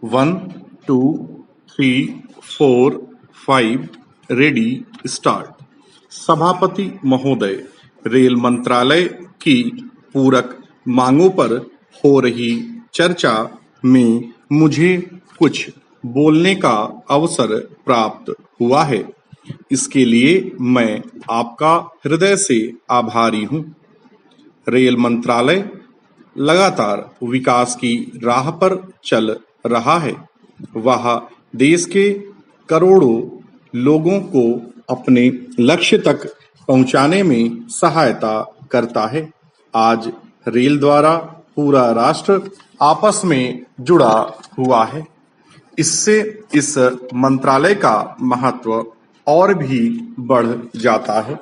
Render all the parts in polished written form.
One two three four five ready start. सभापति महोदय, rail मंत्रालय की पूरक मांगों पर हो रही चर्चा में मुझे कुछ बोलने का अवसर प्राप्त हुआ है। इसके लिए मैं आपका हृदय से आभारी हूँ। रेल मंत्रालय लगातार विकास की राह पर चल रहा है। वह देश के करोड़ों लोगों को अपने लक्ष्य तक पहुंचाने में सहायता करता है। आज रेल द्वारा पूरा राष्ट्र आपस में जुड़ा हुआ है। इससे इस मंत्रालय का महत्व और भी बढ़ जाता है।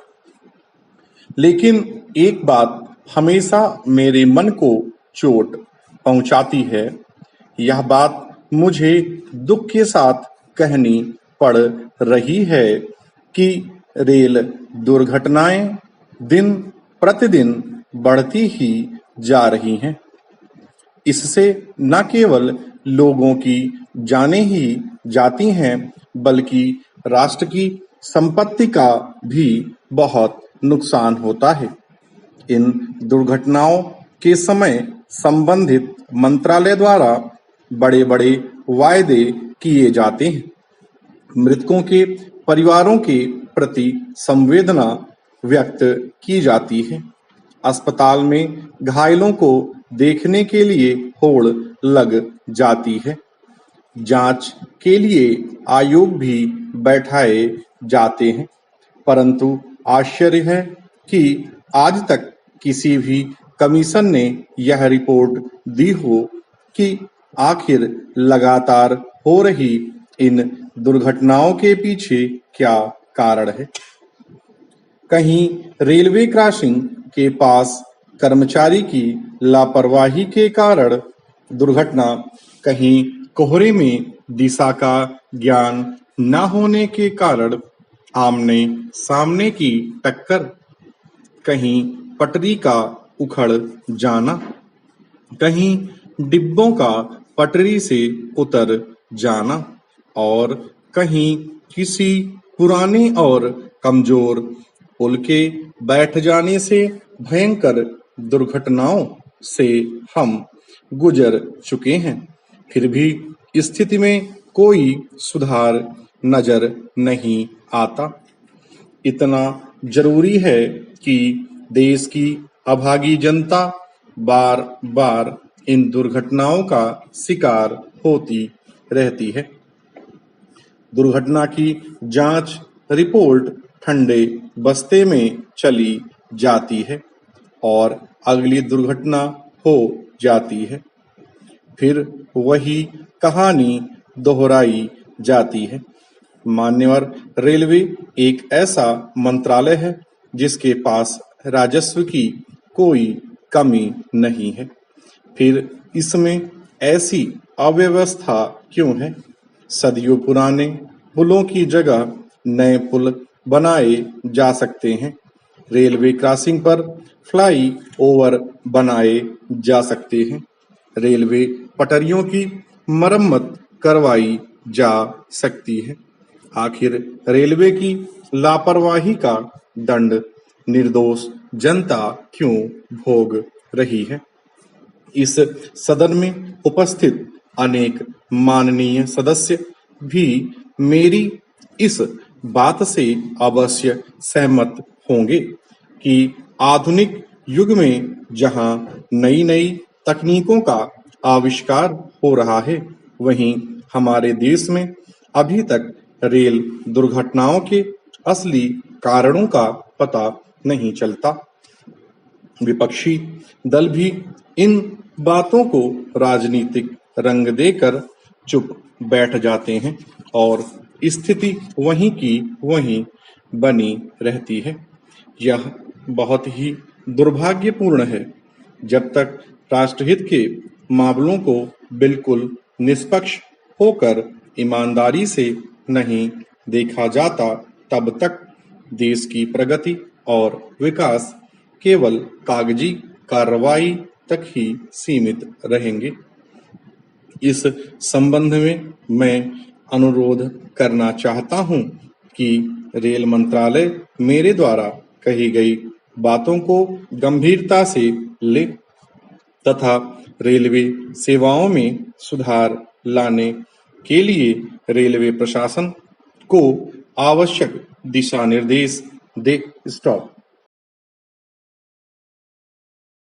लेकिन एक बात हमेशा मेरे मन को चोट पहुंचाती है। यह बात मुझे दुख के साथ कहनी पड़ रही है कि रेल दुर्घटनाएं दिन प्रतिदिन बढ़ती ही जा रही हैं। इससे न केवल लोगों की जानें ही जाती हैं, बल्कि राष्ट्र की संपत्ति का भी बहुत नुकसान होता है। इन दुर्घटनाओं के समय संबंधित मंत्रालय द्वारा बड़े-बड़े वायदे किए जाते हैं। मृतकों के परिवारों के प्रति संवेदना व्यक्त की जाती है। अस्पताल में घायलों को देखने के लिए होड़ लग जाती है। जांच के लिए आयोग भी बैठाए जाते हैं, परंतु आश्चर्य है कि आज तक किसी भी कमीशन ने यह रिपोर्ट दी हो कि आखिर लगातार हो रही इन दुर्घटनाओं के पीछे क्या कारण है। कहीं रेलवे क्रॉसिंग के पास कर्मचारी की लापरवाही के कारण दुर्घटना, कहीं कोहरे में दिशा का ज्ञान न होने के कारण आमने सामने की टक्कर, कहीं पटरी का उखड़ जाना, कहीं डिब्बों का पटरी से उतर जाना और कहीं किसी पुराने और कमजोर पुल के बैठ जाने से भयंकर दुर्घटनाओं से हम गुजर चुके हैं। फिर भी स्थिति में कोई सुधार नजर नहीं आता। इतना जरूरी है कि देश की अभागी जनता बार-बार इन दुर्घटनाओं का शिकार होती रहती है। दुर्घटना की जांच रिपोर्ट ठंडे बस्ते में चली जाती है और अगली दुर्घटना हो जाती है। फिर वही कहानी दोहराई जाती है। मान्यवर रेलवे एक ऐसा मंत्रालय है जिसके पास राजस्व की कोई कमी नहीं है। फिर इसमें ऐसी अव्यवस्था क्यों है? सदियों पुराने पुलों की जगह नए पुल बनाए जा सकते हैं। रेलवे क्रॉसिंग पर फ्लाई ओवर बनाए जा सकते हैं। रेलवे पटरियों की मरम्मत करवाई जा सकती है। आखिर रेलवे की लापरवाही का दंड निर्दोष जनता क्यों भोग रही है? इस सदन में उपस्थित अनेक माननीय सदस्य भी मेरी इस बात से अवश्य सहमत होंगे कि आधुनिक युग में जहां नई-नई तकनीकों का आविष्कार हो रहा है, वहीं हमारे देश में अभी तक रेल दुर्घटनाओं के असली कारणों का पता नहीं चलता। विपक्षी दल भी इन बातों को राजनीतिक रंग देकर चुप बैठ जाते हैं और स्थिति वहीं की वहीं बनी रहती है। यह बहुत ही दुर्भाग्यपूर्ण है। जब तक राष्ट्रहित के मामलों को बिल्कुल निष्पक्ष होकर ईमानदारी से नहीं देखा जाता, तब तक देश की प्रगति और विकास केवल कागजी कार्रवाई तक ही सीमित रहेंगे। इस संबंध में मैं अनुरोध करना चाहता हूं कि रेल मंत्रालय मेरे द्वारा कही गई बातों को गंभीरता से ले तथा रेलवे सेवाओं में सुधार लाने के लिए रेलवे प्रशासन को आवश्यक दिशा निर्देश दे। स्टॉप।